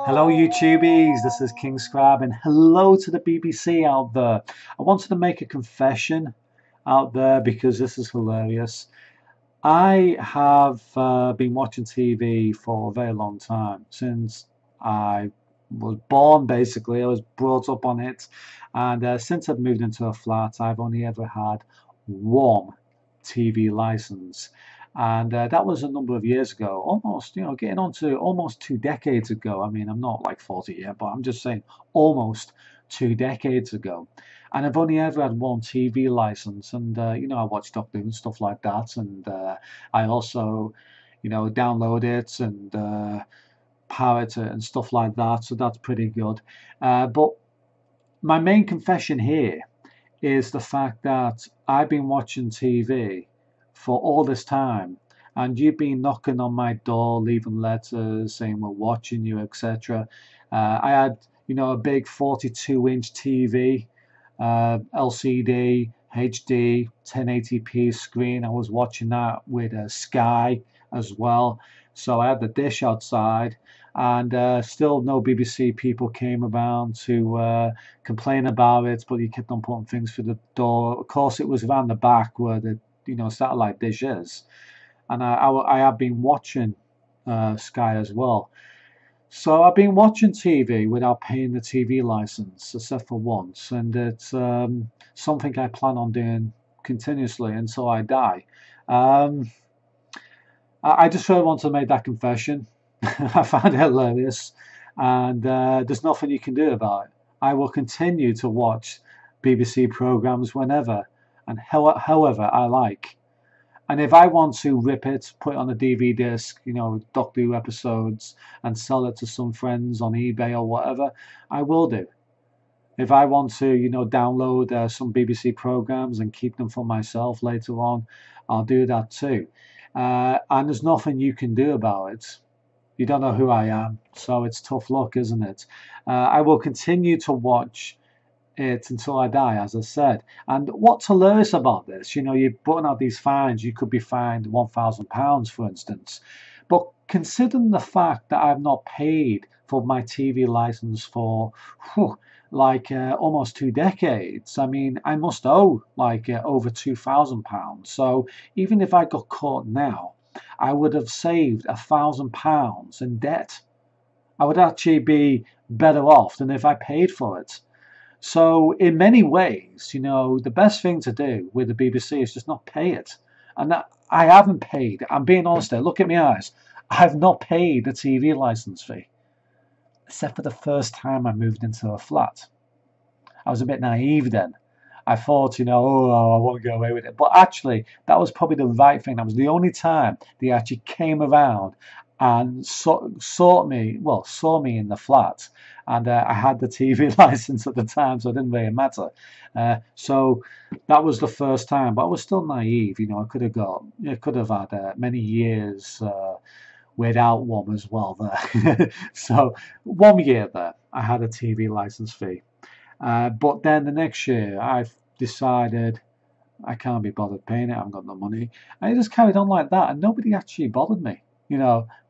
Hello YouTubies, this is King Scribe and hello to the BBC out there. I wanted to make a confession out there because this is hilarious. I have been watching TV for a very long time, since I was born basically. I was brought up on it, and since I've moved into a flat I've only ever had one TV license, and that was a number of years ago, almost, getting on to almost 2 decades ago. I mean, I'm not like 40 yet, but I'm just saying almost 2 decades ago. And I've only ever had one TV license, and I watch Doctor Who and stuff like that, and I also, download it and pirate it and stuff like that. So that's pretty good. But my main confession here is the fact that I've been watching TV for all this time, and you've been knocking on my door, leaving letters saying we're watching you, etc. I had, a big 42-inch TV, LCD, HD, 1080p screen. I was watching that with Sky as well. So I had the dish outside, and still no BBC people came around to complain about it, but you kept on putting things through the door. Of course, it was around the back where the satellite dish is, and I have been watching Sky as well. So I've been watching TV without paying the TV license, except for once, and it's something I plan on doing continuously until I die. Um, I just really want to make that confession. I found it hilarious, and there's nothing you can do about it. I will continue to watch BBC programs whenever and however I like. And if I want to rip it, put it on a DVD disc, Doctor Who episodes, and sell it to some friends on eBay or whatever, I will do. If I want to, download some BBC programs and keep them for myself later on, I'll do that too. And there's nothing you can do about it. You don't know who I am, so it's tough luck, isn't it? I will continue to watch it until I die, as I said. And what's hilarious about this, you're putting out these fines. You could be fined £1,000, for instance. But considering the fact that I've not paid for my TV license for almost 2 decades, I mean, I must owe over £2,000. So even if I got caught now, I would have saved £1,000 in debt. I would actually be better off than if I paid for it. So in many ways, the best thing to do with the BBC is just not pay it. And that, I haven't paid. I'm being honest there. Look at my eyes. I've not paid the TV license fee, except for the first time I moved into a flat. I was a bit naive then. I thought, oh, I won't get away with it. But actually, that was probably the right thing. That was the only time they actually came around and saw me in the flat. And I had the TV license at the time, so it didn't really matter. So that was the first time, but I was still naive. I could have had many years without one as well there. So 1 year there, I had a TV license fee. But then the next year, I decided I can't be bothered paying it. I haven't got no money. And it just carried on like that, and nobody actually bothered me.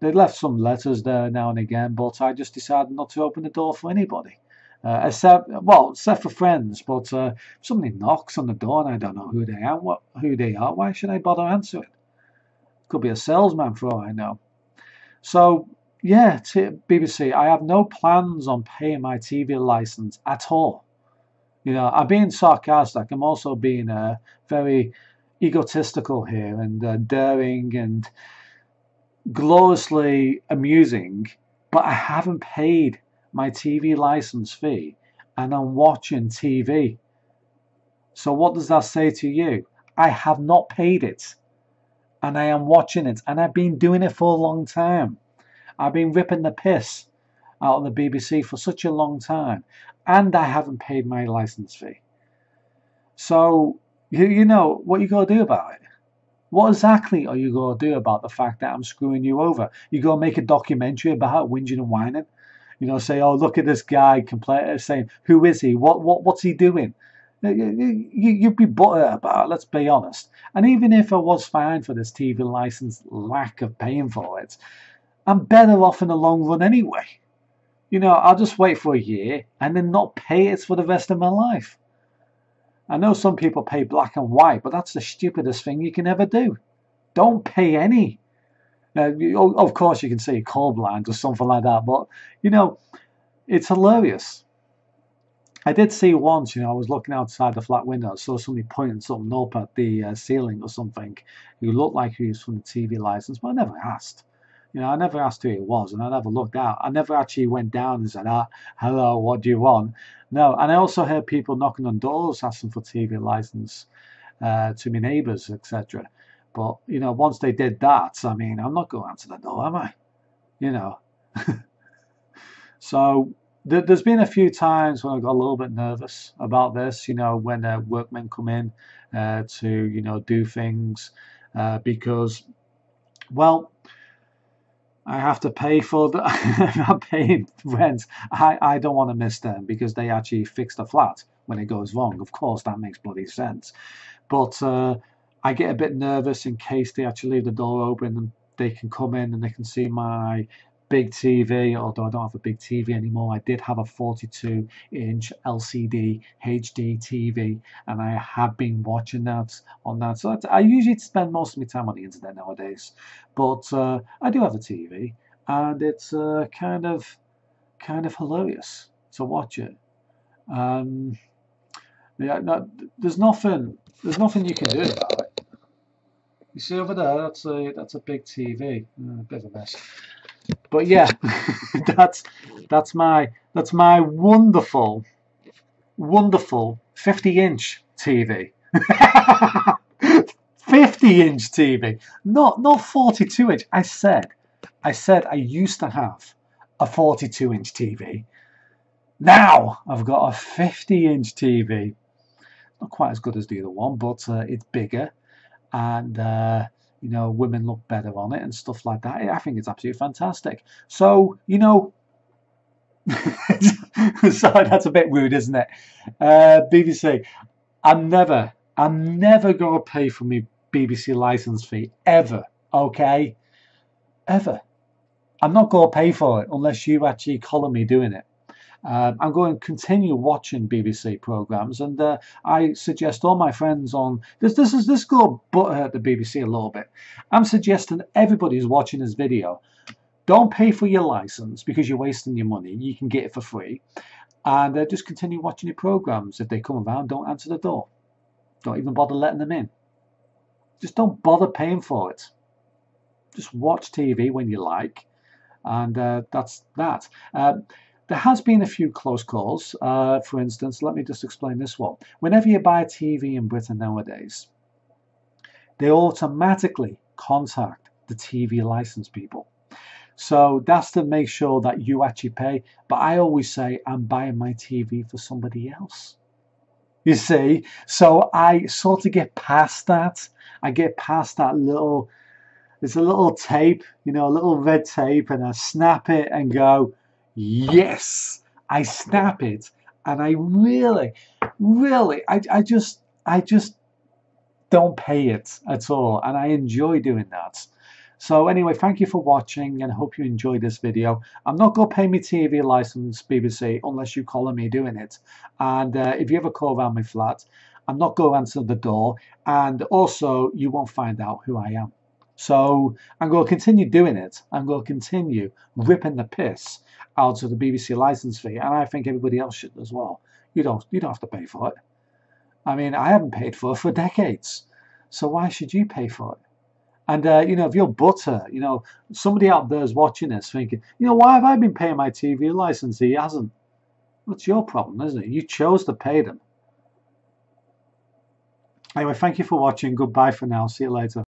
They left some letters there now and again, but I just decided not to open the door for anybody, except for friends. But if somebody knocks on the door and I don't know who they are, why should I bother answering? Could be a salesman for all I know. So yeah, BBC, I have no plans on paying my TV license at all. I'm being sarcastic. I'm also being very egotistical here, and daring and gloriously amusing, but I haven't paid my TV license fee, and I'm watching TV. So what does that say to you? I have not paid it, and I am watching it, and I've been doing it for a long time. I've been ripping the piss out of the BBC for such a long time, and I haven't paid my license fee. So you know what you got to do about it. What exactly are you going to do about the fact that I'm screwing you over? You going to make a documentary about whinging and whining? Say, oh, look at this guy saying, who is he? What's he doing? You'd be butthurt about it, let's be honest. And even if I was fined for this TV license lack of paying for it, I'm better off in the long run anyway. I'll just wait for a year and then not pay it for the rest of my life. I know some people pay black and white, but that's the stupidest thing you can ever do. Don't pay any. Now, of course, you can say colorblind or something like that, but it's hilarious. I did see once, I was looking outside the flat window, I saw somebody pointing something up at the ceiling or something. Who looked like he was from the TV license, but I never asked. I never asked who it was, and I never looked out. I never actually went down and said, hello, what do you want? No, and I also heard people knocking on doors asking for TV license to my neighbours, etc. But, once they did that, I mean, I'm not going to answer the door, am I? You know. So there's been a few times when I got a little bit nervous about this, when workmen come in to, do things because, well, I have to pay for the, I'm not paying rent. I don't want to miss them because they actually fix the flat when it goes wrong. Of course, that makes bloody sense. But I get a bit nervous in case they actually leave the door open and they can come in and they can see my big TV, although I don't have a big TV anymore. I did have a 42-inch LCD HD TV, and I have been watching that on that. So I usually spend most of my time on the internet nowadays, but I do have a TV, and it's kind of hilarious to watch it. Yeah, no, there's nothing you can do about it. You see over there, that's a big TV, a bit of a mess. But yeah, that's my wonderful 50-inch TV. 50-inch TV, not 42-inch. I said I used to have a 42-inch TV. Now I've got a 50-inch TV. Not quite as good as the other one, but it's bigger, and women look better on it and stuff like that. I think it's absolutely fantastic. So sorry, that's a bit rude, isn't it? BBC, I'm never going to pay for my BBC license fee ever. Okay, ever. I'm not going to pay for it unless you actually collar me doing it. I'm going to continue watching BBC programs, and I suggest all my friends on this go butthurt the BBC a little bit. I'm suggesting everybody who's watching this video, don't pay for your license because you're wasting your money. You can get it for free, and just continue watching your programs. If they come around, don't answer the door. Don't even bother letting them in. Just don't bother paying for it. Just watch TV when you like, and that's that. There has been a few close calls. For instance, let me just explain this one. Whenever you buy a TV in Britain nowadays, they automatically contact the TV license people. So that's to make sure that you actually pay. But I always say I'm buying my TV for somebody else. You see? So I sort of get past that. I get past that little, it's a little tape, a little red tape, and I snap it and go, yes, I snap it, and I really, I just don't pay it at all, and I enjoy doing that. So anyway, thank you for watching, and I hope you enjoyed this video. I'm not going to pay me TV license, BBC, unless you collar me doing it. And if you ever call around my flat, I'm not going to answer the door, and also you won't find out who I am. So I'm going to continue doing it. I'm going to continue ripping the piss out of the BBC license fee, and I think everybody else should as well. You don't have to pay for it. I mean, I haven't paid for it for decades, so why should you pay for it? And if you're butter, somebody out there is watching this thinking, why have I been paying my TV license? He hasn't. That's your problem, isn't it? You chose to pay them. Anyway, thank you for watching. Goodbye for now. See you later.